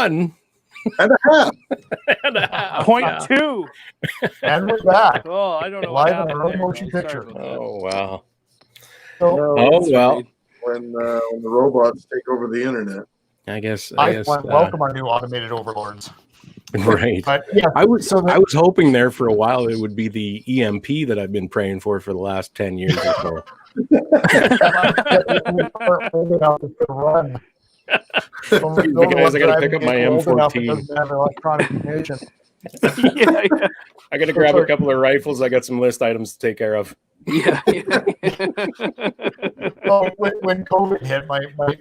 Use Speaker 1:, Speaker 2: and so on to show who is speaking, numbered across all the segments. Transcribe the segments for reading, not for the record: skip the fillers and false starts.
Speaker 1: 1
Speaker 2: and a half.
Speaker 1: and a half.
Speaker 3: Point
Speaker 1: Yeah.
Speaker 3: 2.
Speaker 4: And we're back.
Speaker 3: Oh, I don't know
Speaker 4: Live
Speaker 3: what
Speaker 4: in
Speaker 3: happened
Speaker 4: our own
Speaker 3: there,
Speaker 4: motion
Speaker 3: guys.
Speaker 4: picture.
Speaker 3: Sorry about that.
Speaker 1: Oh wow.
Speaker 4: So
Speaker 1: Oh well.
Speaker 2: When the robots take over the internet.
Speaker 1: I guess.
Speaker 4: welcome our new automated overlords.
Speaker 1: Right.
Speaker 4: But yeah,
Speaker 1: I was hoping there for a while it would be the EMP that I've been praying for the last 10 years or so.
Speaker 4: Run.
Speaker 1: The guys, I got to pick up my M14.
Speaker 4: Electronic ignition.
Speaker 3: Yeah.
Speaker 1: I got to grab a couple of rifles. I got some list items to take care of.
Speaker 3: Yeah.
Speaker 4: Well, when COVID hit,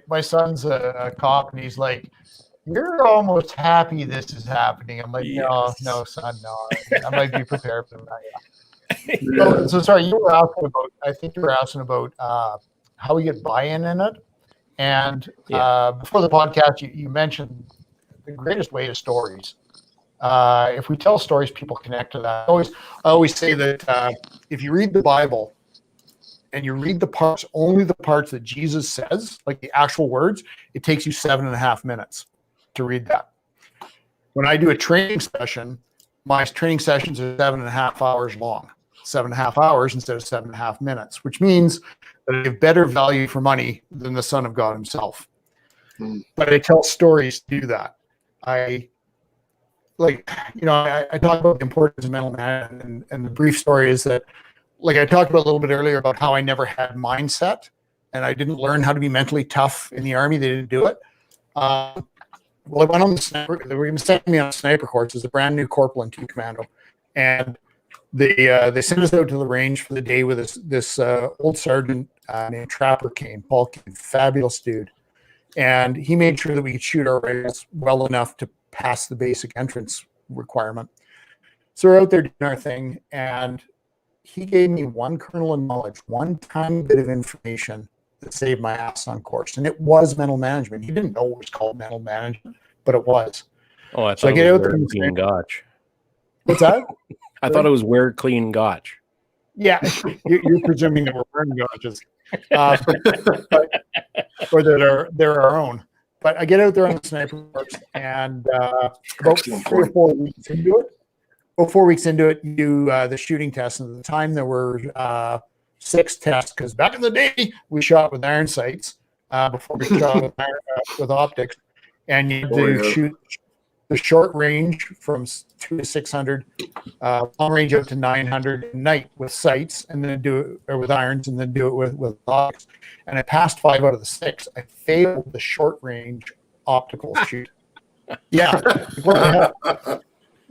Speaker 4: my son's a cop, and he's like, "You're almost happy this is happening." I'm like,
Speaker 1: Yes.
Speaker 4: no, son, no. I might be prepared for that. Yeah. So sorry, you were asking about. I think you were asking about how we get buy-in in it. And before the podcast, you mentioned the greatest way is stories. If we tell stories, people connect to that. I always say that if you read the Bible and you read only the parts that Jesus says, like the actual words, it takes you 7.5 minutes to read that. When I do a training session, my training sessions are 7.5 hours long, 7.5 hours instead of 7.5 minutes, which means that I have better value for money than the Son of God himself. But I tell stories to do that. I talk about the importance of mental management, and the brief story is that, like I talked about a little bit earlier about how I never had mindset, and I didn't learn how to be mentally tough in the Army. They didn't do it. Well, I went on the sniper. They were going to send me on a sniper course as a brand new corporal in 2 Commando, and they sent us out to the range for the day with this old sergeant named Trapper Paul Kane, fabulous dude, and he made sure that we could shoot our rifles well enough to pass the basic entrance requirement. So we're out there doing our thing, and he gave me one kernel of knowledge, one tiny bit of information that saved my ass on course, and it was mental management. He didn't know it was called mental management, but it was.
Speaker 1: Oh, I thought it was wear clean gotch.
Speaker 4: What's that?
Speaker 1: I thought it was wear clean gotch.
Speaker 4: Yeah, you're presuming that we're wearing gotches, or that they're our own. But I get out there on the sniper course, and about 3 or 4 weeks into it, you do the shooting test. And at the time, there were 6 tests, because back in the day, we shot with iron sights before we shot with optics. And you shoot the short range from 2 to 600, long range up to 900 at night with sights, and then do it with irons, and then do it with optics. And I passed 5 out of the 6. I failed the short range optical shoot. Yeah.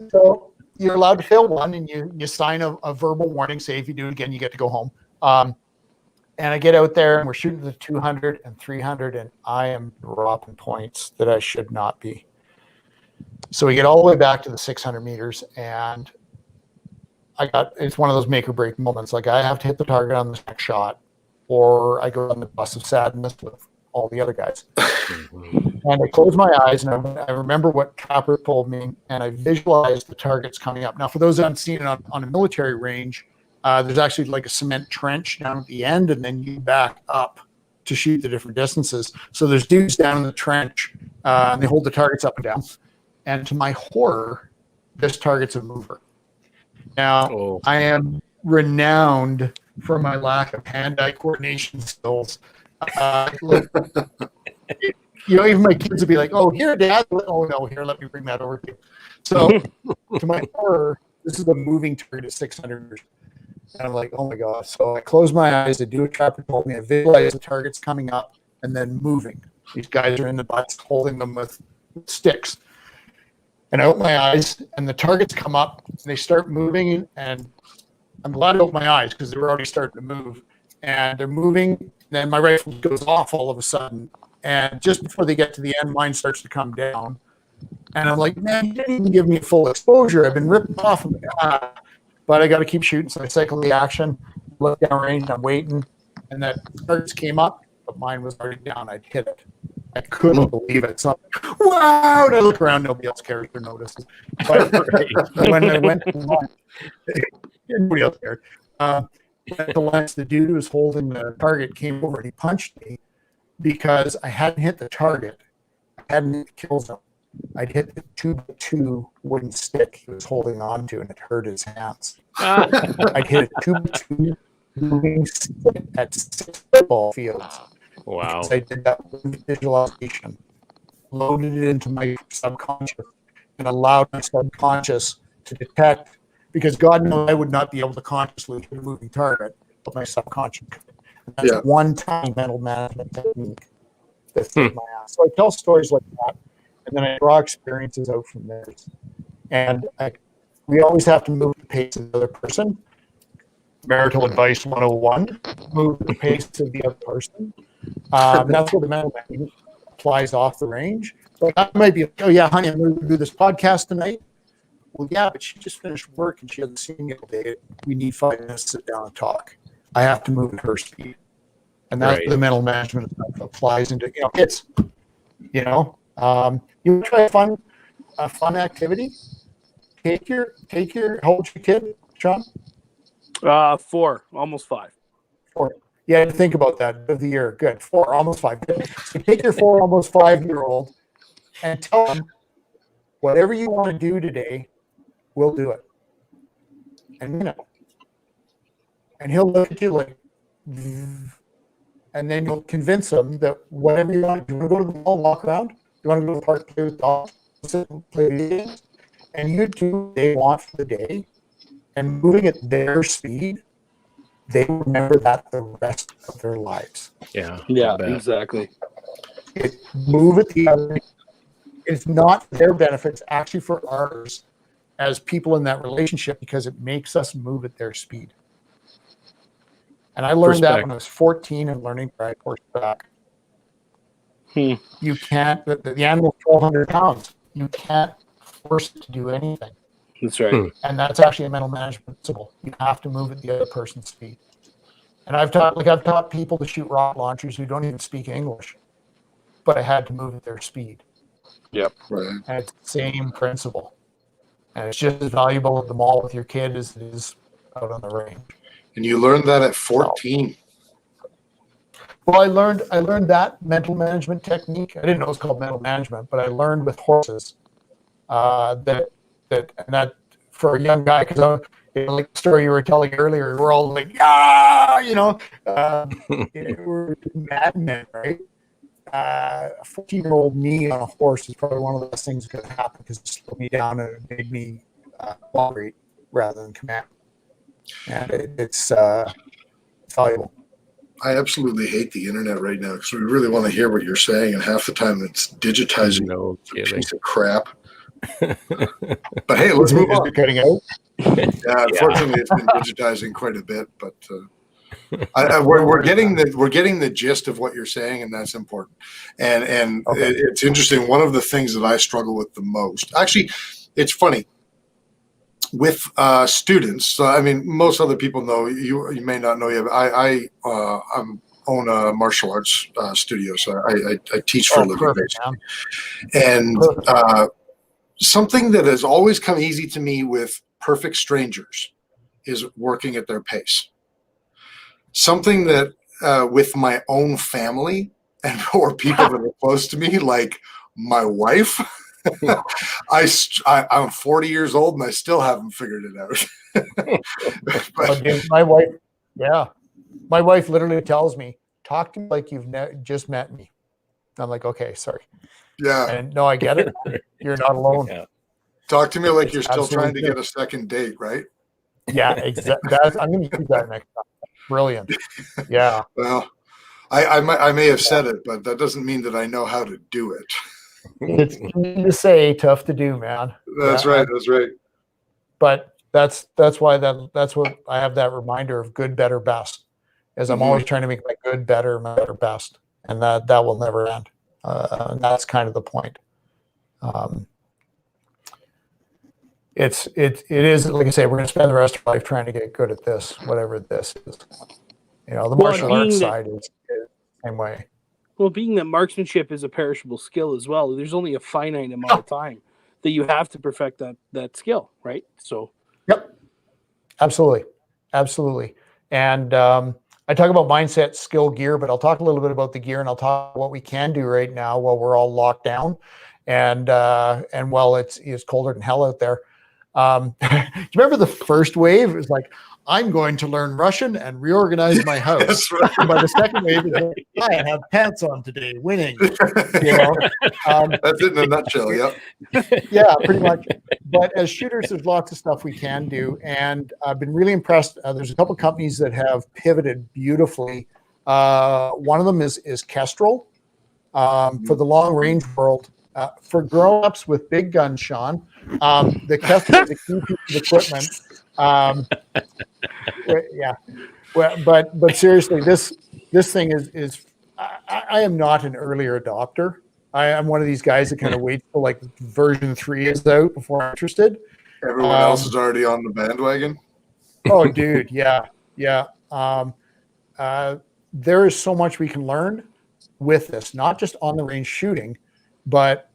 Speaker 4: So you're allowed to fail one, and you sign a verbal warning. Say if you do it again, you get to go home. And I get out there, and we're shooting the 200 and 300, and I am dropping points that I should not be. So we get all the way back to the 600 meters, and it's one of those make or break moments. Like, I have to hit the target on this next shot, or I go on the bus of sadness with all the other guys. And I close my eyes, and I remember what Trapper told me, and I visualize the targets coming up. Now, for those that haven't seen it on a military range, there's actually like a cement trench down at the end, and then you back up to shoot the different distances. So there's dudes down in the trench, and they hold the targets up and down. And to my horror, this target's a mover. Now, I am renowned for my lack of hand-eye coordination skills. Even my kids would be like, "Oh, here, Dad." "Oh, no, here, let me bring that over to you." So, to my horror, this is a moving target at 600 meters. And I'm like, oh, my God. So I close my eyes. I do what Trapper told me. I visualize the targets coming up and then moving. These guys are in the butts holding them with sticks. And I open my eyes, and the targets come up, and they start moving, and I'm glad I opened my eyes because they were already starting to move. And they're moving, and then my rifle goes off all of a sudden. And just before they get to the end, mine starts to come down. And I'm like, man, you didn't even give me full exposure. I've been ripped off. But I got to keep shooting. So I cycle the action, look down range, I'm waiting. And that targets came up, but mine was already down. I'd hit it. I couldn't believe it. So, wow! And I look around, nobody else cares or notices. But when I went to lunch, nobody else cared. At the lunch, the dude who was holding the target came over and he punched me because I hadn't hit the target. I hadn't hit the kill zone. I'd hit the 2x2 wooden stick he was holding on to, and it hurt his hands.
Speaker 3: Ah,
Speaker 4: I'd hit a 2x2 moving stick at 6 football fields.
Speaker 1: Wow.
Speaker 4: So I did that visualization, loaded it into my subconscious, and allowed my subconscious to detect, because God knows I would not be able to consciously hit a moving target, but my subconscious could. And that's
Speaker 2: Yeah.
Speaker 4: one time mental management technique that saved my ass. So I tell stories like that, and then I draw experiences out from there. And we always have to move the pace of the other person. Marital advice 101, move the pace of the other person. That's where the mental management applies off the range. So I might be, oh yeah, honey, I'm going to do this podcast tonight. Well, yeah, but she just finished work and she hasn't seen me all day. We need 5 minutes to sit down and talk. I have to move at her speed. And that's
Speaker 1: Right.
Speaker 4: the mental management stuff applies into, kids. You want to try a fun activity? Take your, how old's your kid, Sean?
Speaker 3: 4, almost 5.
Speaker 4: 4. Yeah, think about that of the year. Good. 4, almost 5. Good. So take your 4, almost 5-year-old and tell him whatever you want to do today, we'll do it. And and he'll look at you like, and then you'll convince him that whatever you want to do, you want to go to the mall, walk around, you want to go to the park, play with dogs, sit and play video games, and you do what they want for the day, and moving at their speed, they remember that the rest of their lives.
Speaker 1: Yeah.
Speaker 3: Yeah,
Speaker 1: I bet.
Speaker 3: exactly.
Speaker 4: Move it the other. It's not for their benefit, it's actually for ours as people in that relationship, because it makes us move at their speed. And I learned that when I was 14 and learning to ride horseback. You can't, the animal's 1,200 pounds. You can't force it to do anything.
Speaker 3: That's right.
Speaker 4: And that's actually a mental management principle. You have to move at the other person's speed. And I've taught people to shoot rocket launchers who don't even speak English, but I had to move at their speed.
Speaker 3: Yep.
Speaker 2: Right.
Speaker 4: And it's the same principle. And it's just as valuable at the mall with your kid as it is out on the range.
Speaker 2: And you learned that at 14.
Speaker 4: Well, I learned that mental management technique. I didn't know it was called mental management, but I learned with horses that for a young guy, because like the story you were telling earlier, we're all like, we're madmen, right? A 14-year-old me on a horse is probably one of the best things that could happen, because it slowed me down and it made me cooperate rather than command. And it's valuable.
Speaker 2: I absolutely hate the internet right now because we really want to hear what you're saying, and half the time it's digitizing
Speaker 1: No
Speaker 2: a
Speaker 1: kidding.
Speaker 2: piece of crap. But hey, let's move on.
Speaker 4: Cutting out.
Speaker 2: Yeah, unfortunately, it's been digitizing quite a bit, but we're getting the gist of what you're saying, and that's important. And
Speaker 4: Okay.
Speaker 2: it's interesting. One of the things that I struggle with the most, actually, it's funny. With students, I mean, most other people know you may not know yet. I own a martial arts studio, so I teach for a living,
Speaker 4: Perfect,
Speaker 2: basically.
Speaker 4: man.
Speaker 2: And something that has always come easy to me with perfect strangers is working at their pace. Something that with my own family and or people that are close to me, like my wife. I'm 40 years old and I still haven't figured it out. But,
Speaker 4: my wife literally tells me, talk to me like you've just met me. I'm like, okay, sorry.
Speaker 2: yeah,
Speaker 4: And no, I get it. You're not alone.
Speaker 1: Yeah.
Speaker 2: talk to me like
Speaker 4: It's
Speaker 2: you're still trying to
Speaker 4: absolutely
Speaker 2: get a second date, right?
Speaker 4: Yeah, exactly. I'm going to use that next time. Brilliant. Yeah.
Speaker 2: Well, I may have said it, but that doesn't mean that I know how to do it.
Speaker 4: It's easy to say, tough to do, man.
Speaker 2: That's right. That's right.
Speaker 4: But that's why that's what I have, that reminder of good, better, best. Is I'm always trying to make my good, better, my better, best, and that will never end. And that's kind of the point. It is, like I say, we're going to spend the rest of our life trying to get good at this, whatever this is. The martial arts side is the same way.
Speaker 3: Well, being that marksmanship is a perishable skill as well, there's only a finite amount of time that you have to perfect that skill, right? So,
Speaker 4: yep, absolutely. And I talk about mindset, skill, gear, but I'll talk a little bit about the gear, and I'll talk about what we can do right now while we're all locked down. and while it's colder than hell out there. Do you remember the first wave? It was like, I'm going to learn Russian and reorganize my house.
Speaker 2: That's right.
Speaker 4: And by the second wave, it's like, I have pants on today, winning. You know,
Speaker 2: That's it in a nutshell. Yep.
Speaker 4: yeah, pretty much. But as shooters, there's lots of stuff we can do, and I've been really impressed. There's a couple companies that have pivoted beautifully. One of them is Kestrel for the long range world. For grown-ups with big guns, Sean, the Kestrel is a key piece of equipment. Yeah, well, but seriously, this thing is I am not an earlier adopter. I am one of these guys that kind of waits till like version 3 is out before I'm interested.
Speaker 2: Everyone else is already on the bandwagon.
Speaker 4: Oh, dude, yeah. There is so much we can learn with this, not just on the range shooting, but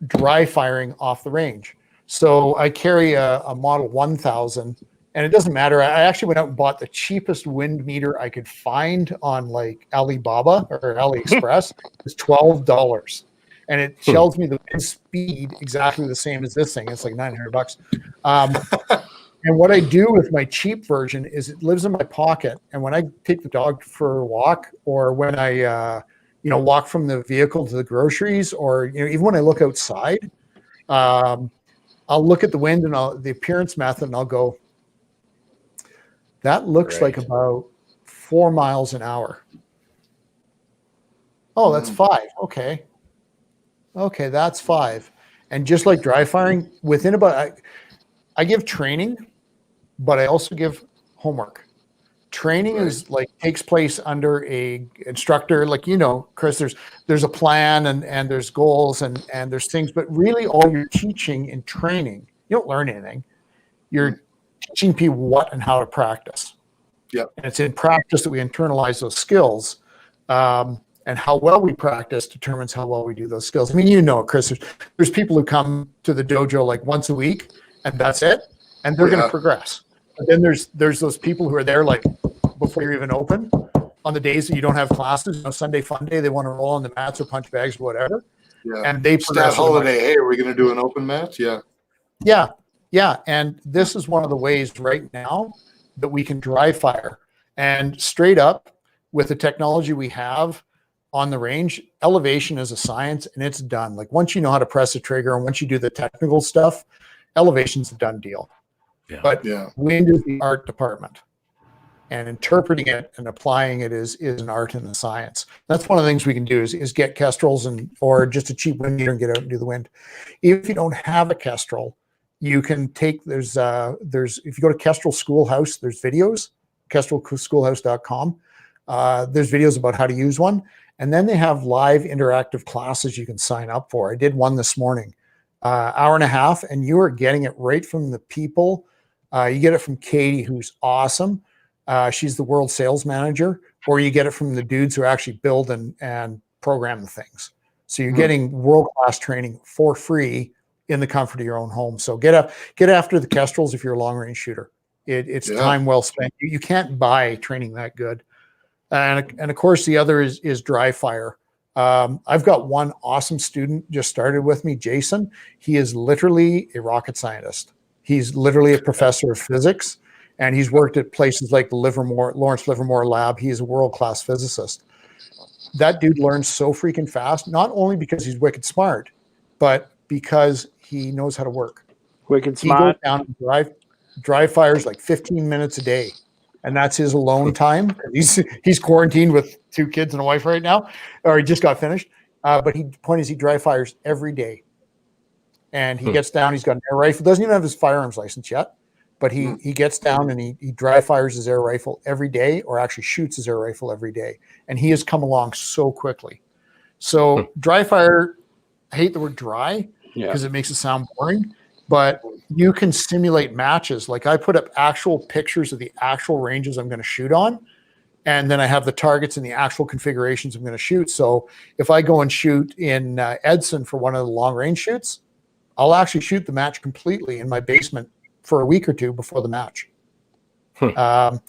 Speaker 4: dry firing off the range. So I carry a Model 1000, and it doesn't matter. I actually went out and bought the cheapest wind meter I could find on like Alibaba or AliExpress. It's $12, and it tells me the wind speed exactly the same as this thing. It's like $900. And what I do with my cheap version is it lives in my pocket, and when I take the dog for a walk, or when I walk from the vehicle to the groceries, or even when I look outside, I'll look at the wind and the appearance method, and I'll go, that looks like about 4 miles an hour. Oh, that's 5. Okay, that's 5. And just like dry firing, within about, I give training, but I also give homework. Training is like takes place under a instructor, like, Chris, there's a plan and there's goals and there's things, but really all you're teaching in training, you don't learn anything. You're teaching people what and how to practice.
Speaker 2: Yep.
Speaker 4: And it's in practice that we internalize those skills. And how well we practice determines how well we do those skills. I mean, Chris, there's people who come to the dojo like once a week and that's it. And they're going to progress. But then there's those people who are there like before you're even open on the days that you don't have classes, Sunday fun day, they want to roll on the mats or punch bags or whatever.
Speaker 2: Yeah.
Speaker 4: And they progress.
Speaker 2: Holiday, hey, are we going to do an open mat? Yeah.
Speaker 4: Yeah. And this is one of the ways right now that we can dry fire. And straight up with the technology we have on the range, elevation is a science and it's done. Like once you know how to press a trigger and once you do the technical stuff, elevation's a done deal. Yeah. But wind is the art department, and interpreting it and applying it is an art and a science. That's one of the things we can do is get Kestrels or just a cheap wind meter and get out and do the wind. If you don't have a Kestrel, you can take there's if you go to Kestrel Schoolhouse, there's videos, kestrelschoolhouse.com. There's videos about how to use one, and then they have live interactive classes you can sign up for. I did one this morning, hour and a half, and you are getting it right from the people. You get it from Katie, who's awesome. She's the world sales manager, or you get it from the dudes who actually build and program the things. So you're getting world-class training for free in the comfort of your own home. So get after the Kestrels if you're a long-range shooter. It's time well spent. You can't buy training that good. And of course, the other is dry fire. I've got one awesome student just started with me, Jason. He is literally a rocket scientist. He's literally a professor of physics, and he's worked at places like the Lawrence Livermore Lab. He is a world-class physicist. That dude learns so freaking fast, not only because he's wicked smart, but because he knows how to work.
Speaker 3: Wicked smart.
Speaker 4: He goes down and dry fires like 15 minutes a day, and that's his alone time. He's quarantined with 2 kids and a wife right now, or he just got finished. But the point is, he dry fires every day. And he gets down, he's got an air rifle, doesn't even have his firearms license yet, but he gets down and he dry fires his air rifle every day, or actually shoots his air rifle every day. And he has come along so quickly. So dry fire, I hate the word dry because it makes it sound boring, but you can simulate matches. Like I put up actual pictures of the actual ranges I'm going to shoot on, and then I have the targets and the actual configurations I'm going to shoot. So if I go and shoot in Edson for one of the long range shoots, I'll actually shoot the match completely in my basement for a week or 2 before the match. And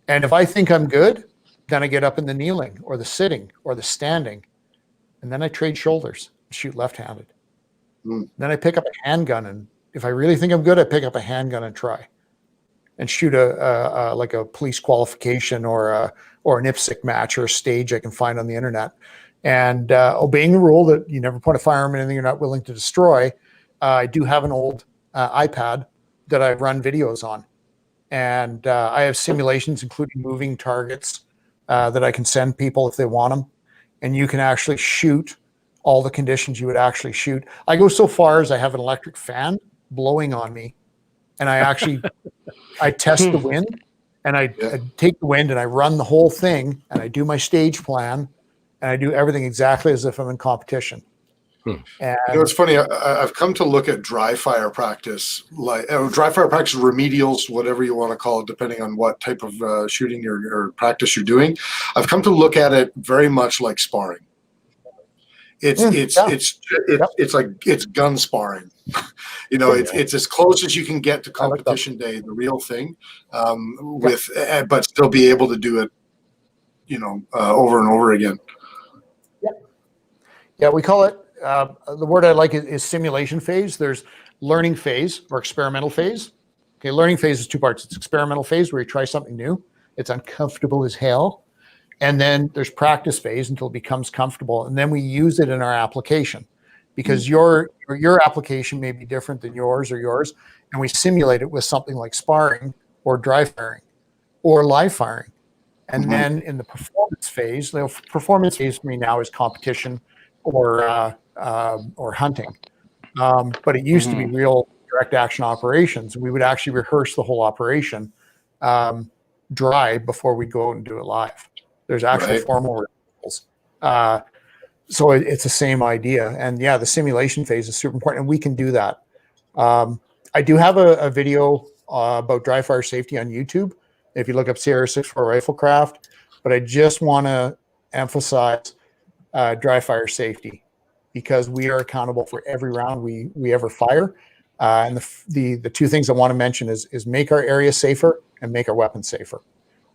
Speaker 4: if I think I'm good, then I get up in the kneeling or the sitting or the standing, and then I trade shoulders, shoot left-handed. Then I pick up a handgun, and if I really think I'm good, I pick up a handgun and try and shoot a like a police qualification or an IPSC match or a stage I can find on the internet. And obeying the rule that you never put a firearm in anything you're not willing to destroy, I do have an old iPad that I run videos on. And I have simulations, including moving targets that I can send people if they want them. And you can actually shoot all the conditions you would actually shoot. I go so far as I have an electric fan blowing on me, and I actually I test the wind, and I take the wind and I run the whole thing, and I do my stage plan, and I do everything exactly as if I'm in competition. And
Speaker 2: it's funny. I've come to look at dry fire practice, like dry fire practice, remedials, whatever you want to call it, depending on what type of shooting or practice you're doing. I've come to look at it very much like sparring. It's gun sparring. It's as close as you can get to competition day, the real thing, but still be able to do it, over and over again.
Speaker 4: Yeah, we call it. The word I like is simulation phase. There's learning phase or experimental phase. Okay, learning phase is two parts. It's experimental phase where you try something new. It's uncomfortable as hell. And then there's practice phase until it becomes comfortable. And then we use it in our application because your application may be different than yours. And we simulate it with something like sparring or dry firing or live firing. And then in the performance phase for me now is competition or hunting. But it used to be real direct action operations. We would actually rehearse the whole operation dry before we go out and do it live. There's actual formal rules. So it's the same idea. And yeah, the simulation phase is super important, and we can do that. I do have a video about dry fire safety on YouTube if you look up Sierra 64 Riflecraft, but I just want to emphasize dry fire safety because we are accountable for every round we ever fire. And the two things I want to mention is make our area safer and make our weapons safer.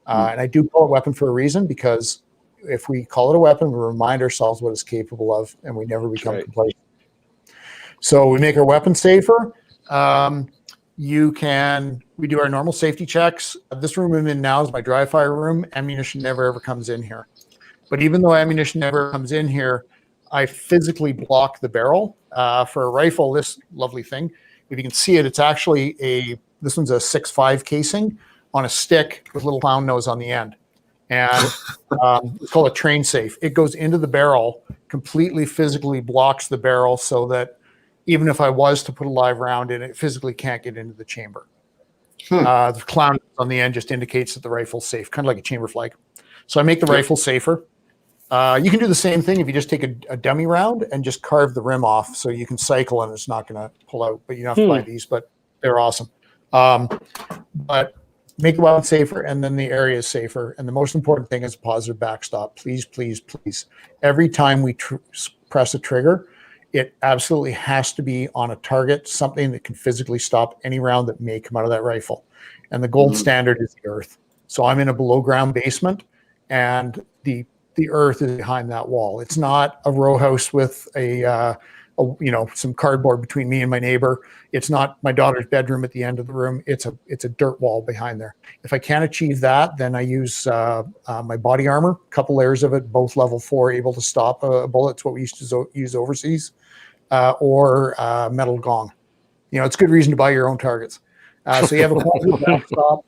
Speaker 4: And I do call it weapon for a reason, because if we call it a weapon, we remind ourselves what it's capable of, and we never become complacent. So we make our weapons safer. We do our normal safety checks. This room I'm in now is my dry fire room. Ammunition never ever comes in here. But even though ammunition never comes in here, I physically block the barrel. For a rifle, this lovely thing, if you can see it, it's actually this one's a 6.5 casing on a stick with a little clown nose on the end. And it's called a train safe. It goes into the barrel, completely physically blocks the barrel so that even if I was to put a live round in, it physically can't get into the chamber. The clown on the end just indicates that the rifle's safe, kind of like a chamber flag. So I make the rifle safer. You can do the same thing if you just take a dummy round and just carve the rim off so you can cycle and it's not going to pull out. But you don't have to buy these, but they're awesome. But make the weapon safer, and then the area is safer. And the most important thing is a positive backstop. Please, please, please. Every time we press a trigger, it absolutely has to be on a target, something that can physically stop any round that may come out of that rifle. And the gold standard is the earth. So I'm in a below ground basement, and the earth is behind that wall. It's not a row house with some cardboard between me and my neighbor. It's not my daughter's bedroom at the end of the room. It's a dirt wall behind there. If I can't achieve that, then I use my body armor, a couple layers of it, both level 4, able to stop a bullet. It's what we used to use overseas, or metal gong. It's a good reason to buy your own targets. So you have a positive backstop.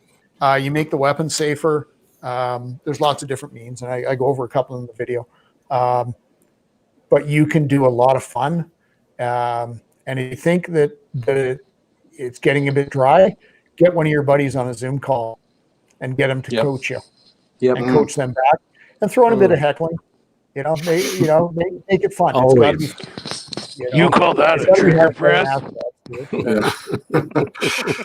Speaker 4: You make the weapon safer. There's lots of different means, and I go over a couple in the video. But you can do a lot of fun. And if you think that it's getting a bit dry, get one of your buddies on a Zoom call and get them to coach you and coach them back and throw in a bit of heckling. Make it fun. It's gotta be fun,
Speaker 3: You call that a trigger press?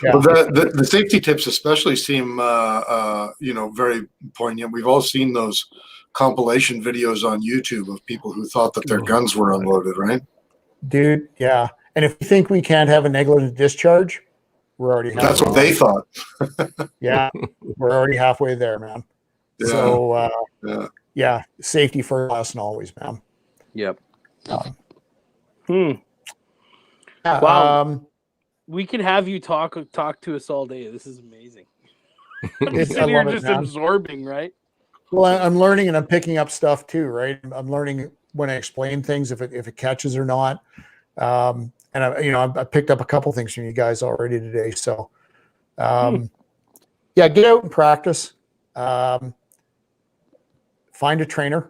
Speaker 2: Well, the safety tips especially seem very poignant. We've all seen those compilation videos on YouTube of people who thought that their guns were unloaded, right?
Speaker 4: Dude, yeah. And if you think we can't have a negligent discharge, we're already halfway.
Speaker 2: That's what they thought.
Speaker 4: Yeah, we're already halfway there, man. Yeah. So, safety first and always, man.
Speaker 3: Yep.
Speaker 4: Yeah,
Speaker 3: Wow. We could have you talk to us all day. This is amazing. I'm just
Speaker 4: I
Speaker 3: sitting here
Speaker 4: love it,
Speaker 3: just
Speaker 4: man.
Speaker 3: absorbing, right?
Speaker 4: Well, I'm learning and I'm picking up stuff too, right? I'm learning when I explain things if it catches or not. And I picked up a couple things from you guys already today. So, yeah, get out and practice. Find a trainer.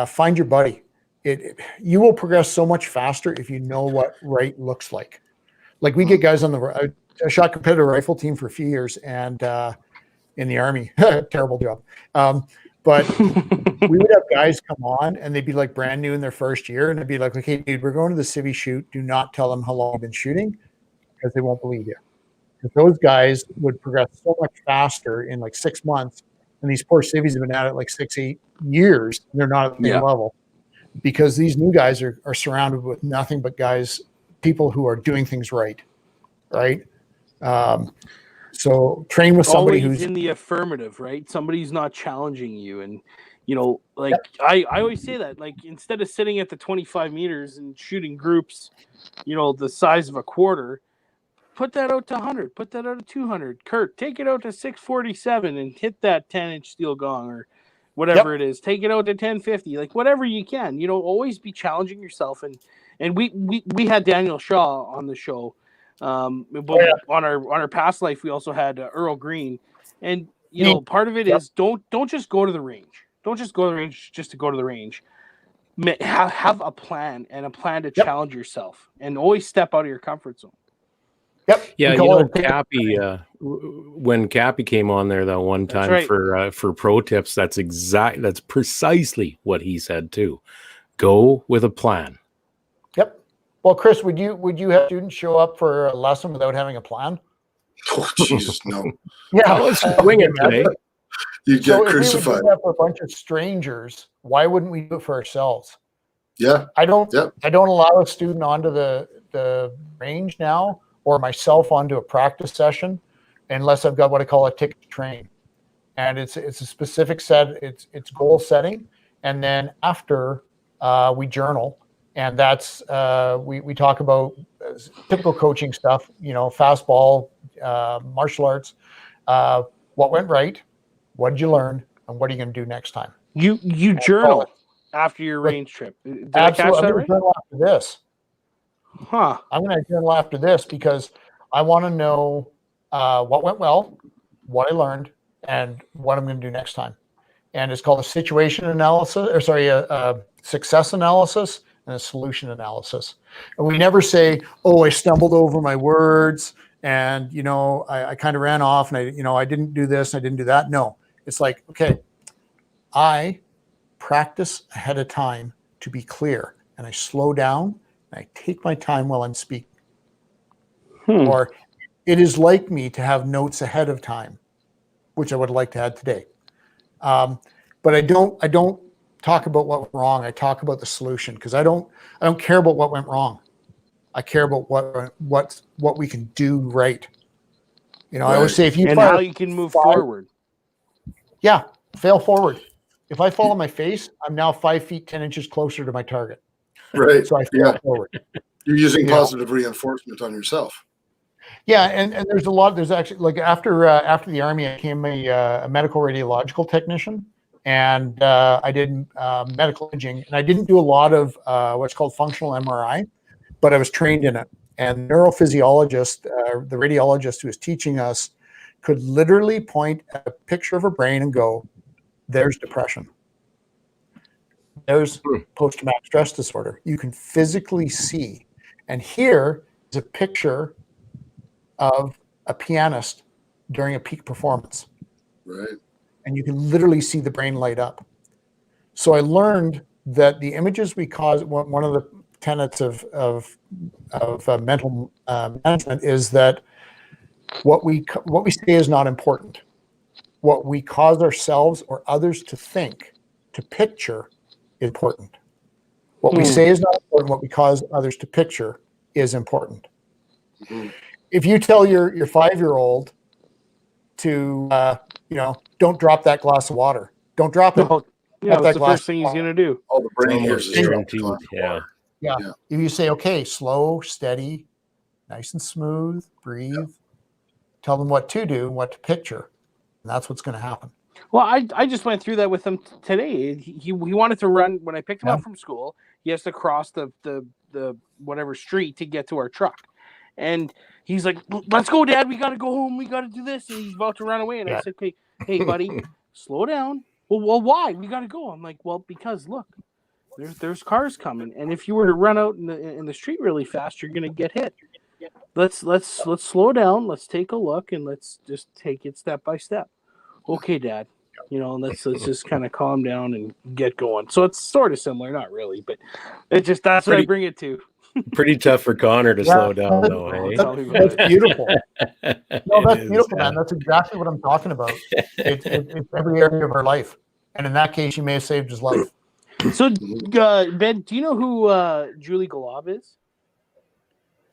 Speaker 4: Find your buddy. You will progress so much faster if you know what right looks like. Like we get guys on I shot competitive rifle team for a few years and in the Army, terrible job. But we would have guys come on and they'd be like brand new in their first year. And they'd be like, okay, dude, we're going to the civvy shoot. Do not tell them how long you've been shooting because they won't believe you. Because those guys would progress so much faster in like 6 months. And these poor civvies have been at it like 6-8 years. And they're not at the same level because these new guys are surrounded with nothing but people who are doing things right. Right. So train with somebody
Speaker 3: always
Speaker 4: who's
Speaker 3: in the affirmative, right? Somebody's not challenging you. And, like I always say that, like, instead of sitting at the 25 meters and shooting groups, the size of a quarter, put that out to 100, put that out to 200. Kurt, take it out to 647 and hit that 10-inch steel gong or whatever it is. Take it out to 1050, like whatever you can. Always be challenging yourself. And we had Daniel Shaw on the show. But on our past life, we also had Earl Green, and part of it is don't just go to the range. Don't just go to the range just to go to the range. Have a plan and a plan to challenge yourself, and always step out of your comfort zone.
Speaker 4: Yep.
Speaker 1: Yeah, Cappy. When Cappy came on there that one time for pro tips, that's precisely what he said too. Go with a plan.
Speaker 4: Yep. Well, Chris, would you have students show up for a lesson without having a plan?
Speaker 2: Oh, Jesus, no.
Speaker 4: Yeah,
Speaker 1: let's swing it today.
Speaker 2: You get crucified.
Speaker 4: If we would do that for a bunch of strangers, why wouldn't we do it for ourselves?
Speaker 2: Yeah.
Speaker 4: I don't allow a student onto the range now or myself onto a practice session unless I've got what I call a ticket to train. And it's a specific set, it's goal setting. And then after we journal, and that's we talk about typical coaching stuff, fastball, martial arts, what went right, what did you learn, and what are you going to do next time?
Speaker 3: You journal after your range trip. Did I catch that right?
Speaker 4: Journal after this.
Speaker 3: Huh.
Speaker 4: I'm going to journal after this because I want to know what went well, what I learned, and what I'm going to do next time. And it's called a situation analysis, a success analysis and a solution analysis. And we never say, I stumbled over my words and, I kind of ran off and I didn't do this, and I didn't do that. No, it's like, okay, I practice ahead of time to be clear, and I slow down and I take my time while I'm speaking. Or it is like me to have notes ahead of time, which I would like to have today. But I don't talk about what went wrong. I talk about the solution because I don't care about what went wrong. I care about what we can do right. I always say
Speaker 3: how you can move forward.
Speaker 4: Yeah, fail forward. If I fall on my face, I'm now 5 feet 10 inches closer to my target.
Speaker 2: Right.
Speaker 4: So I fail forward.
Speaker 2: You're using positive reinforcement on yourself.
Speaker 4: Yeah, and there's a lot. There's actually, like, after the Army, I became a medical radiological technician, and I did medical imaging, and I didn't do a lot of what's called functional MRI, but I was trained in it. And the neurophysiologist, the radiologist who was teaching us, could literally point at a picture of a brain and go, "There's depression. There's post-traumatic stress disorder." You can physically see, and here is a picture of a pianist during a peak performance.
Speaker 2: Right.
Speaker 4: And you can literally see the brain light up. So I learned that the images we cause, one of the tenets of mental management is that what we say is not important. What we cause ourselves or others to think, to picture, is important. What we say is not important. What we cause others to picture is important. If you tell your 5-year-old to, don't drop that glass of water, don't drop it.
Speaker 3: That's the first thing he's going to do.
Speaker 2: All the brain hears is
Speaker 1: Yeah.
Speaker 4: If you say, okay, slow, steady, nice and smooth, breathe, tell them what to do and what to picture. And that's what's going to happen.
Speaker 3: Well, I just went through that with him today. He wanted to run when I picked him up from school. He has to cross the whatever street to get to our truck, and he's like, "Let's go, Dad. We got to go home. We got to do this." And he's about to run away, and I said, "Hey, buddy, slow down." Well, why? We got to go. I'm like, "Well, because look, there's cars coming, and if you were to run out in the street really fast, you're gonna get hit. Let's slow down. Let's take a look, and let's just take it step by step." Okay, Dad. Let's just kind of calm down and get going. So it's sort of similar, not really, but that's what I bring it to.
Speaker 1: Pretty tough for Connor to slow down, though. Hey?
Speaker 4: That's beautiful. No, that's beautiful, man. That's exactly what I'm talking about. It's every area of our life, and in that case, you may have saved his life.
Speaker 3: So, Ben, do you know who Julie Golob is?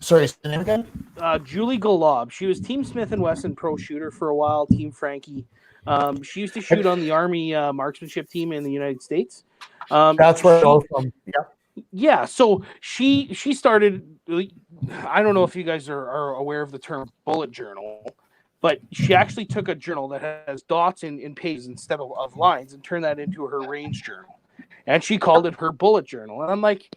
Speaker 4: Sorry, say the name again?
Speaker 3: Julie Golob. She was Team Smith & Wesson pro shooter for a while, Team Frankie. She used to shoot on the Army marksmanship team in the United States.
Speaker 4: That's where I go from. Yeah.
Speaker 3: Yeah. So she started. I don't know if you guys are aware of the term bullet journal, but she actually took a journal that has dots in pages instead of lines and turned that into her range journal, and she called it her bullet journal. And I'm like,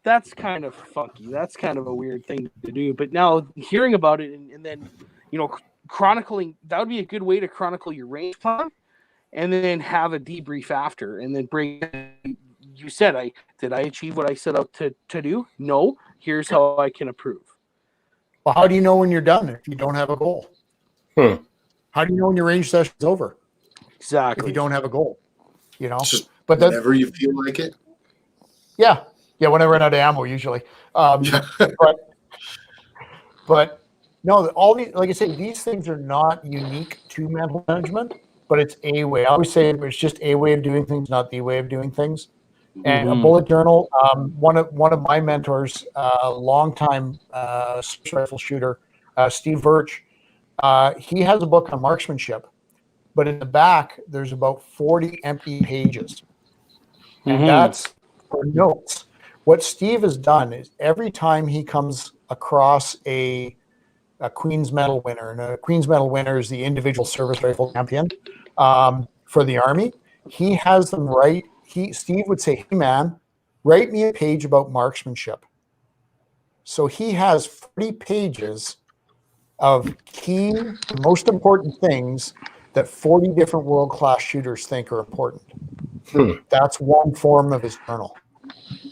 Speaker 3: that's kind of funky. That's kind of a weird thing to do. But now hearing about it and then, chronicling, that would be a good way to chronicle your range plan and then have a debrief after and then bring, you said, did I achieve what I set out to do? No. Here's how I can improve.
Speaker 4: Well, how do you know when you're done if you don't have a goal? How do you know when your range session's over?
Speaker 3: Exactly.
Speaker 4: If you don't have a goal,
Speaker 2: Just
Speaker 4: but
Speaker 2: whenever you feel like it.
Speaker 4: Yeah. When I run out of ammo, usually. But no, all these, like I say, these things are not unique to mental management, but it's a way. I always say it's just a way of doing things, not the way of doing things. And a bullet journal. One of my mentors, longtime rifle shooter, Steve Birch, he has a book on marksmanship, but in the back there's about 40 empty pages, and that's for notes. What Steve has done is every time he comes across a Queen's Medal winner, and a Queen's Medal winner is the individual service rifle champion for the Army, he has them write. Steve would say, "Hey man, write me a page about marksmanship." So he has 40 pages of key, most important things that 40 different world-class shooters think are important. That's one form of his journal.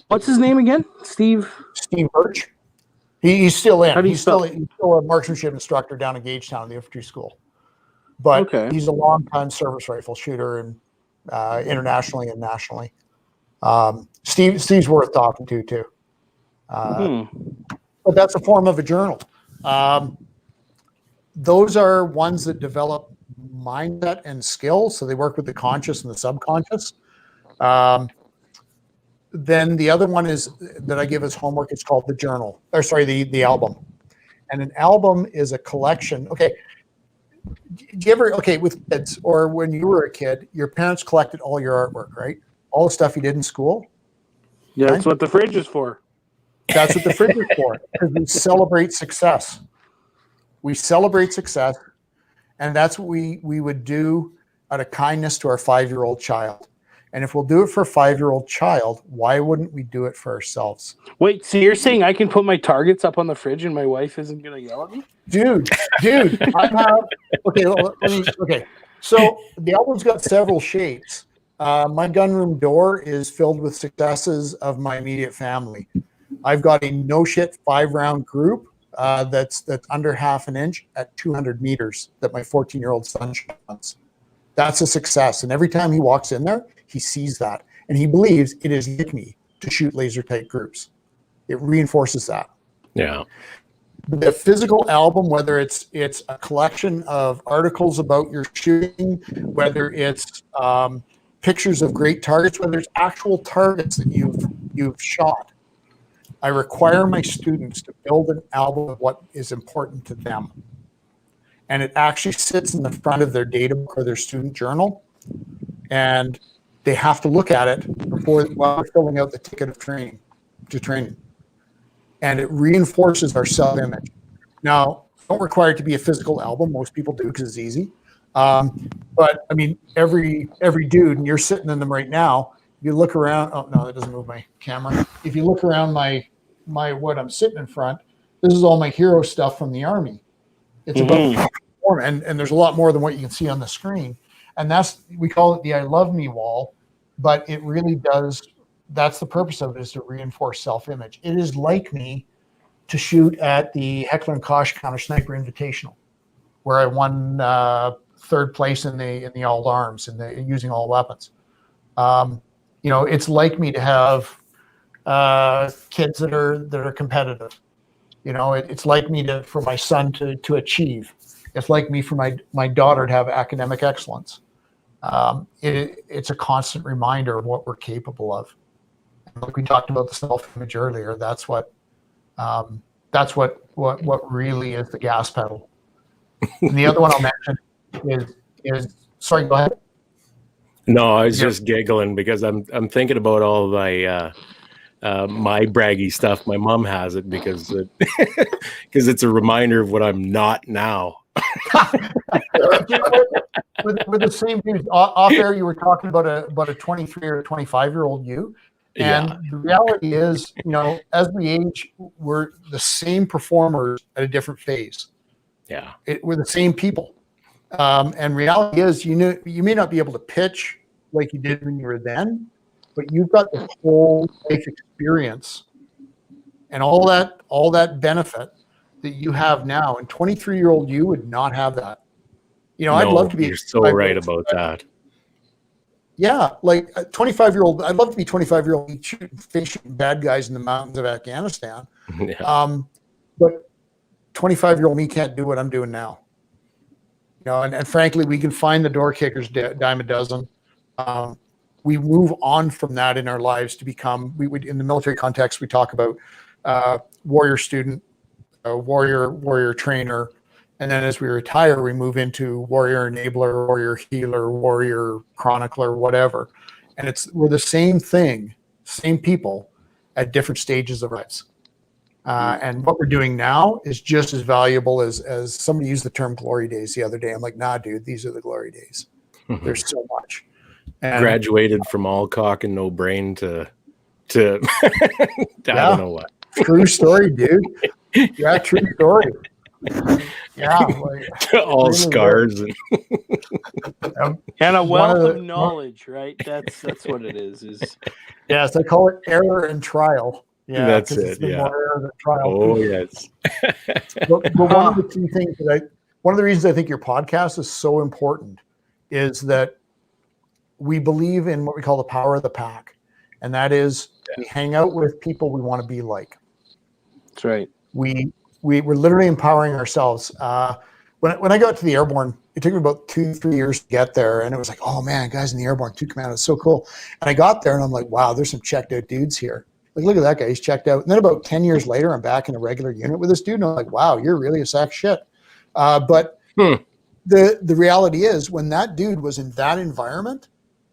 Speaker 3: What's his name again? Steve
Speaker 4: Birch. He's still in.
Speaker 3: He's still
Speaker 4: a marksmanship instructor down in Gagetown, the infantry school. But he's a long-time service rifle shooter, and internationally and nationally. Steve's worth talking to too. But that's a form of a journal. Those are ones that develop mindset and skill, so they work with the conscious and the subconscious. Then the other one is that I give as homework. It's called the album. And an album is a collection. Okay. Do you ever, with kids, or when you were a kid, your parents collected all your artwork, right? All the stuff you did in school?
Speaker 3: Yeah, that's what the fridge is for.
Speaker 4: That's what the fridge is for, because we celebrate success. We celebrate success, and that's what we would do out of kindness to our 5-year-old child. And if we'll do it for a 5-year-old child, why wouldn't we do it for ourselves?
Speaker 3: Wait, so you're saying I can put my targets up on the fridge and my wife isn't going to yell at me?
Speaker 4: Dude, I have, okay. So the album's got several shapes. My gunroom door is filled with successes of my immediate family. I've got a no shit 5-round group that's under half an inch at 200 meters that my 14-year-old son shoots. That's a success. And every time he walks in there, he sees that. And he believes it is like me to shoot laser tight groups. It reinforces that.
Speaker 1: Yeah.
Speaker 4: The physical album, whether it's a collection of articles about your shooting, whether it's pictures of great targets, whether it's actual targets that you've shot, I require my students to build an album of what is important to them. And it actually sits in the front of their data book or their student journal. And they have to look at it while they're filling out the ticket of training. and it reinforces our self-image. Now, don't require it to be a physical album. Most people do because it's easy. But I mean, every dude, and you're sitting in them right now. You look around. Oh no, that doesn't move my camera. If you look around my what I'm sitting in front, this is all my hero stuff from the Army. It's about form, and there's a lot more than what you can see on the screen. And we call it the I love me wall, but it really does. That's the purpose of it, is to reinforce self-image. It is like me to shoot at the Heckler & Koch Counter Sniper Invitational, where I won third place in the all arms and using all weapons. It's like me to have kids that are competitive. It's like me for my son to achieve. It's like me for my daughter to have academic excellence. It's a constant reminder of what we're capable of. And like we talked about the self-image earlier, that's what really is the gas pedal. And the other one I'll mention is sorry, go ahead.
Speaker 1: No, I was just giggling because I'm thinking about all my my braggy stuff. My mom has it because it's a reminder of what I'm not now.
Speaker 4: with the same things off air, you were talking about a 23 or 25-year-old you, and the reality is, as we age, we're the same performers at a different phase.
Speaker 1: Yeah,
Speaker 4: we're the same people. And reality is, you may not be able to pitch like you did when you were then, but you've got the whole life experience and all that benefit that you have now. And 23-year-old you would not have that. I'd love to be.
Speaker 1: You're so right about that.
Speaker 4: Yeah, like 25-year-old. I'd love to be 25-year-old shooting bad guys in the mountains of Afghanistan.
Speaker 1: Yeah.
Speaker 4: But 25-year-old me can't do what I'm doing now. And frankly, we can find the door kickers dime a dozen. We move on from that in our lives to become. We would, in the military context, we talk about warrior student, warrior trainer, and then as we retire, we move into warrior enabler, warrior healer, warrior chronicler, whatever. And we're the same thing, same people, at different stages of lives. And what we're doing now is just as valuable as somebody used the term glory days the other day. I'm like, nah, dude, these are the glory days. There's so much. And
Speaker 1: graduated from all cock and no brain to I don't know what.
Speaker 4: True story, dude. Yeah, true story. Yeah,
Speaker 1: all really scars
Speaker 3: and a wealth of knowledge, right? That's what it is.
Speaker 4: Yes, I call it error and trial. Yeah,
Speaker 1: that's it. Yeah.
Speaker 4: More error than trial.
Speaker 1: Oh yes.
Speaker 4: but one of the key things one of the reasons I think your podcast is so important is that we believe in what we call the power of the pack, and that is we hang out with people we want to be like.
Speaker 3: That's right.
Speaker 4: We're literally empowering ourselves. When I got to the airborne, it took me about 2-3 years to get there, and it was like, oh man, guys in the airborne 2 Commando is so cool. And I got there, and I'm like, wow, there's some checked out dudes here. Like, look at that guy, he's checked out. And then about 10 years later, I'm back in a regular unit with this dude, and I'm like, wow, you're really a sack of shit. But the reality is, when that dude was in that environment,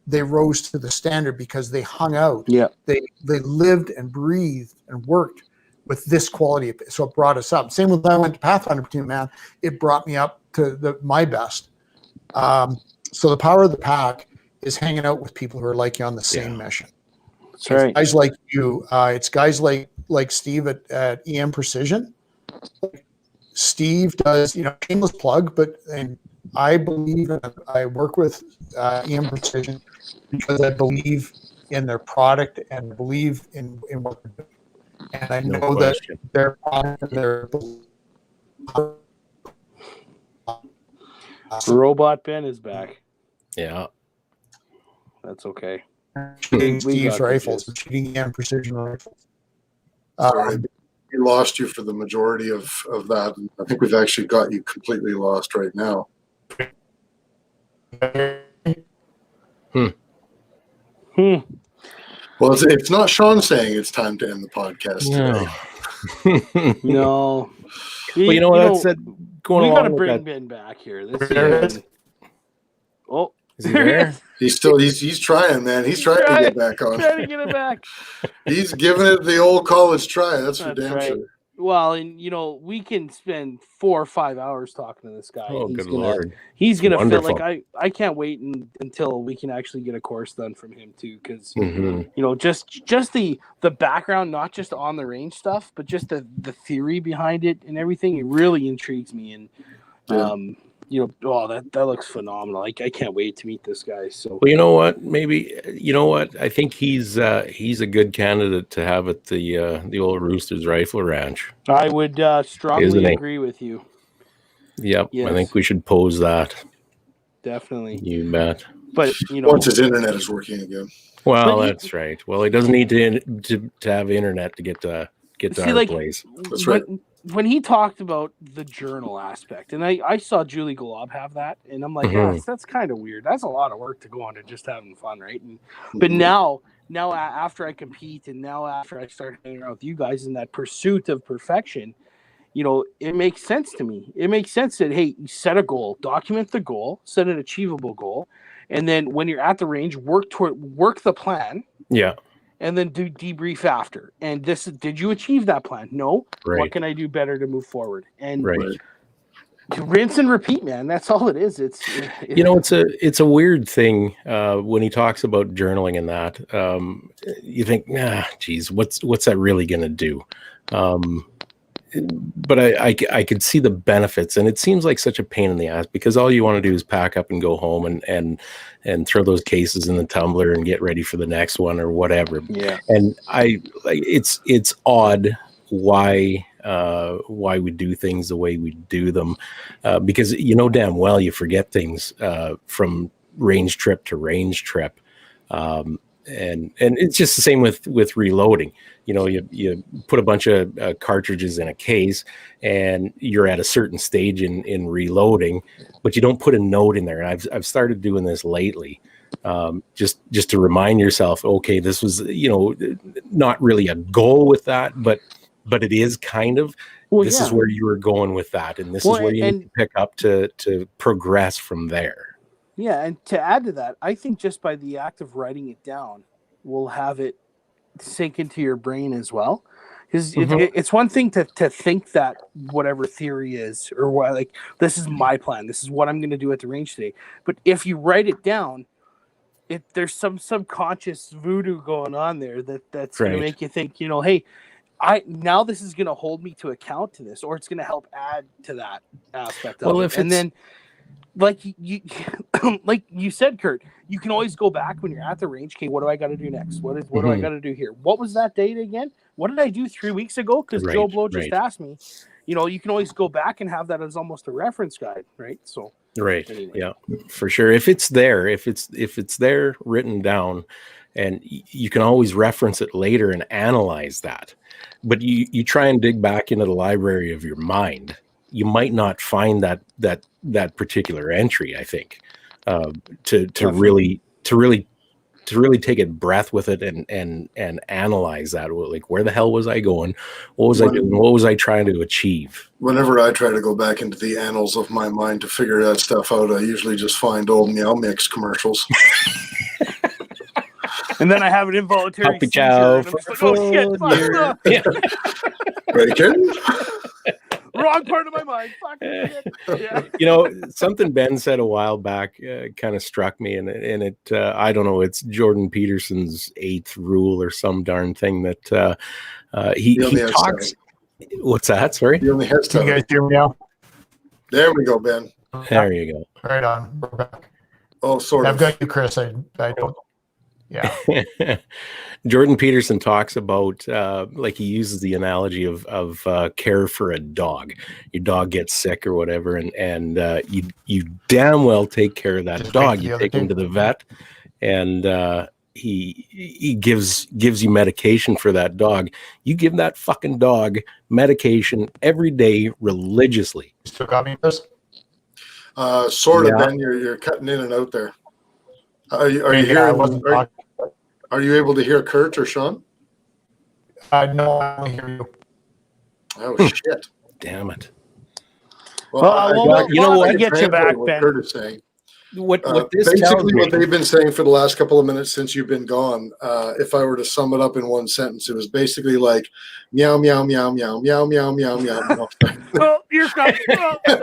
Speaker 4: they rose to the standard because they hung out.
Speaker 3: Yeah,
Speaker 4: they lived and breathed and worked with this quality. So it brought us up. Same with when I went to Pathfinder Platoon, man. It brought me up to my best. So the power of the pack is hanging out with people who are like you on the same mission.
Speaker 3: That's right.
Speaker 4: It's guys like you. It's guys like Steve at EM Precision. Steve does, shameless plug, and I believe I work with EM Precision because I believe in their product and believe in what they're doing. And I know that their product and their
Speaker 3: Robot Ben is back.
Speaker 1: Yeah,
Speaker 3: that's okay.
Speaker 4: Shooting Steve's rifles, shooting EM Precision rifles.
Speaker 2: Sorry, we lost you for the majority of that. I think we've actually got you completely lost right now. Well, it's not Sean saying it's time to end the podcast today.
Speaker 3: No.
Speaker 1: Well, you know what I said?
Speaker 3: We got to bring Ben back here. Oh,
Speaker 1: Is he there?
Speaker 2: He's trying, man. He's trying to get back on.
Speaker 3: Trying to get it back.
Speaker 2: He's giving it the old college try. That's for damn
Speaker 3: right.
Speaker 2: sure.
Speaker 3: Well, and we can spend 4 or 5 hours talking to this guy.
Speaker 1: Oh,
Speaker 3: He's
Speaker 1: good
Speaker 3: gonna,
Speaker 1: Lord.
Speaker 3: He's gonna feel
Speaker 1: Wonderful.
Speaker 3: like I can't wait until we can actually get a course done from him too, because
Speaker 1: Mm-hmm.
Speaker 3: just the background, not just on the range stuff, but just the theory behind it and everything. It really intrigues me, and that looks phenomenal. I can't wait to meet this guy. So,
Speaker 1: well, you know what? Maybe I think he's a good candidate to have at the old Roosters Rifle Ranch.
Speaker 3: I would strongly agree with you.
Speaker 1: Yep,
Speaker 3: yes.
Speaker 1: I think we should pose that.
Speaker 3: Definitely,
Speaker 1: you bet.
Speaker 3: But
Speaker 2: once his internet is working again.
Speaker 1: Well, that's right. Well, he doesn't need to have internet to get to our place.
Speaker 2: That's right.
Speaker 3: When he talked about the journal aspect, and I saw Julie Golob have that, and I'm like, yes, that's kind of weird. That's a lot of work to go on to just having fun, right? But now after I compete, and now after I start hanging out with you guys in that pursuit of perfection, it makes sense to me. It makes sense that, hey, you set a goal, document the goal, set an achievable goal, and then when you're at the range, work the plan.
Speaker 1: Yeah.
Speaker 3: And then do debrief after. And did you achieve that plan? No.
Speaker 1: Right.
Speaker 3: What can I do better to move forward? And
Speaker 1: right.
Speaker 3: Rinse and repeat, man. That's all it is.
Speaker 1: It's a weird thing when he talks about journaling and that. You think, geez, what's that really going to do? But I could see the benefits, and it seems like such a pain in the ass because all you want to do is pack up and go home and throw those cases in the tumbler and get ready for the next one or whatever.
Speaker 3: Yeah.
Speaker 1: And it's odd why we do things the way we do them, because damn well you forget things from range trip to range trip. And it's just the same with reloading. You put a bunch of cartridges in a case and you're at a certain stage in reloading, but you don't put a note in there. And I've started doing this lately, just to remind yourself, okay, this was, not really a goal with that, but it is kind of, this is where you were going with that. And this is where you need to pick up to progress from there.
Speaker 3: Yeah, and to add to that, I think just by the act of writing it down, we'll have it sink into your brain as well. Because it's one thing to think that whatever theory is, or what, like, this is my plan, this is what I'm going to do at the range today. But if you write it down, there's some subconscious voodoo going on there that's going to make you think, hey, now this is going to hold me to account to this, or it's going to help add to that aspect of it. And then, like you said, Kurt, you can always go back when you're at the range. Okay, what do I got to do next? What do I got to do here? What was that date again? What did I do 3 weeks ago? Because Joe Blow just asked me. You can always go back and have that as almost a reference guide, right? So
Speaker 1: anyway. Yeah, for sure. If it's there, if it's there written down, and you can always reference it later and analyze that. But you try and dig back into the library of your mind, you might not find that particular entry, I think, to really take a breath with it and analyze that. Like, where the hell was I going? What was I doing? What was I trying to achieve?
Speaker 2: Whenever I try to go back into the annals of my mind to figure that stuff out, I usually just find old Meow Mix commercials.
Speaker 3: And then I have an involuntary
Speaker 1: seizure. And I'm
Speaker 3: just like, oh shit,
Speaker 2: Bacon?
Speaker 3: Wrong part of my mind.
Speaker 1: Something Ben said a while back kind of struck me, and it I don't know, it's Jordan Peterson's 8th rule or some darn thing that he talks. What's that? Sorry.
Speaker 2: He only has
Speaker 4: Can you guys hear me now?
Speaker 2: There we go, Ben.
Speaker 1: There you go.
Speaker 4: Right on. We're back.
Speaker 2: Oh, sort of.
Speaker 4: I've got you, Chris. I don't. Yeah.
Speaker 1: Jordan Peterson talks about, like, he uses the analogy of care for a dog. Your dog gets sick or whatever, and you damn well take care of that dog. You take him to the vet, and he gives you medication for that dog. You give that fucking dog medication every day religiously.
Speaker 4: You still got me, Chris?
Speaker 2: Sort of, Ben. You're cutting in and out there. Are you hearing? Are you able to hear Kurt or Sean?
Speaker 4: No, I don't hear you.
Speaker 2: Oh shit!
Speaker 1: Damn it.
Speaker 2: Well,
Speaker 3: you know what? I get you back, Ben.
Speaker 2: Kurt is saying.
Speaker 1: what this tells
Speaker 2: basically
Speaker 1: me,
Speaker 2: what they've been saying for the last couple of minutes since you've been gone, if I were to sum it up in one sentence, it was basically like meow meow meow meow meow meow meow meow. No,
Speaker 3: Oh, ears crossed. Oh, no.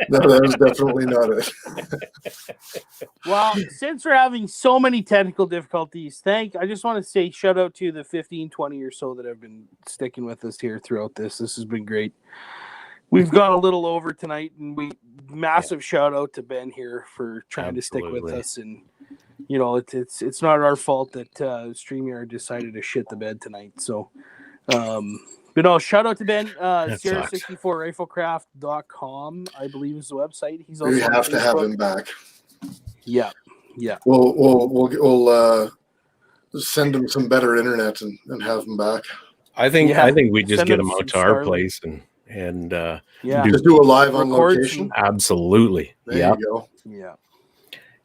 Speaker 2: that was definitely not it.
Speaker 3: Well, since we're having so many technical difficulties, I just want to say shout out to the 15, 20 or so that have been sticking with us here throughout this. This has been great. We've gone a little over tonight, and massive shout out to Ben here for trying to stick with us. And you know, it's not our fault that StreamYard decided to shit the bed tonight. So, but no, shout out to Ben. Sierra64riflecraft.com, I believe, is the website. He's also
Speaker 2: We
Speaker 3: on
Speaker 2: have to have
Speaker 3: Facebook.
Speaker 2: him back.
Speaker 3: Yeah.
Speaker 2: We'll send him some better internet and have him back.
Speaker 1: I think we just
Speaker 3: Send
Speaker 1: get
Speaker 3: him
Speaker 1: him out to
Speaker 3: some
Speaker 1: our
Speaker 3: Starlink.
Speaker 1: place and
Speaker 2: Just do a live on
Speaker 3: Record
Speaker 2: location.
Speaker 1: absolutely.
Speaker 2: There you go.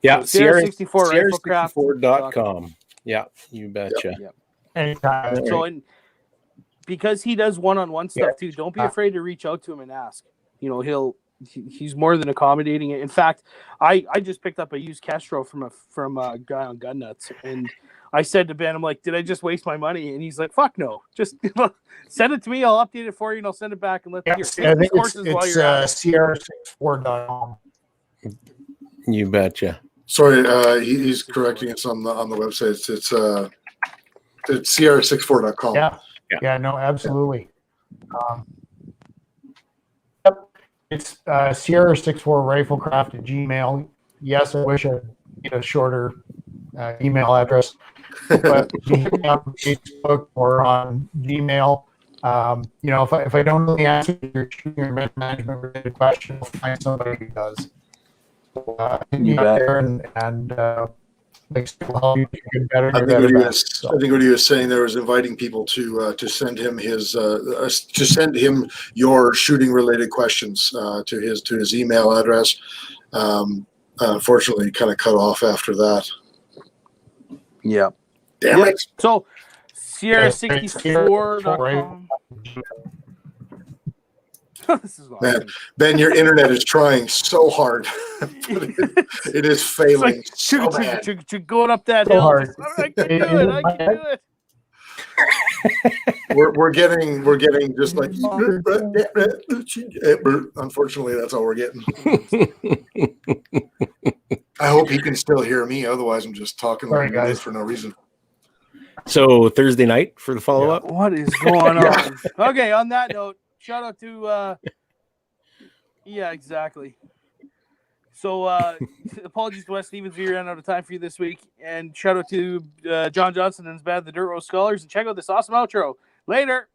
Speaker 1: Yeah.
Speaker 3: So
Speaker 1: Sierra64.com. Yeah, you betcha.
Speaker 3: Yep.
Speaker 4: Anytime.
Speaker 3: So, and because he does one-on-one stuff too, don't be afraid to reach out to him and ask. You know, he's more than accommodating it. In fact, I just picked up a used Kestrel from a guy on Gun Nuts, and I said to Ben, I'm like, did I just waste my money? And he's like, fuck no, just send it to me. I'll update it for you and I'll send it back and let
Speaker 4: I think it's Sierra64.com.
Speaker 1: You betcha.
Speaker 2: Sorry, he's correcting us on the website. It's Sierra64.com.
Speaker 4: Yeah, no, absolutely. It's Sierra64Riflecraft at Gmail. Yes, I wish I had a shorter email address, but you hit me up on Facebook or on Gmail. You know, if I don't know the answer to your shooting or management related question, I'll find somebody who does. You bet. There and will help you get better.
Speaker 2: I think what he was saying there was inviting people to send him your shooting related questions to his email address. Unfortunately, kind of cut off after that.
Speaker 3: Yeah.
Speaker 2: Damn it.
Speaker 3: So Sierra64.com. This is awesome.
Speaker 2: Man, Ben, your internet is trying so hard. It is failing.
Speaker 3: Going up that hill. Hard. I can do it.
Speaker 2: We're getting just like unfortunately that's all we're getting. I hope he can still hear me, otherwise I'm just talking like guys for no reason.
Speaker 1: So Thursday night for the follow-up?
Speaker 3: What is going on? Okay, on that note, shout out to yeah, exactly. So apologies to Wes Stevens, we ran out of time for you this week. And shout out to John Johnson and his band, the Dirt Road Scholars. And check out this awesome outro. Later.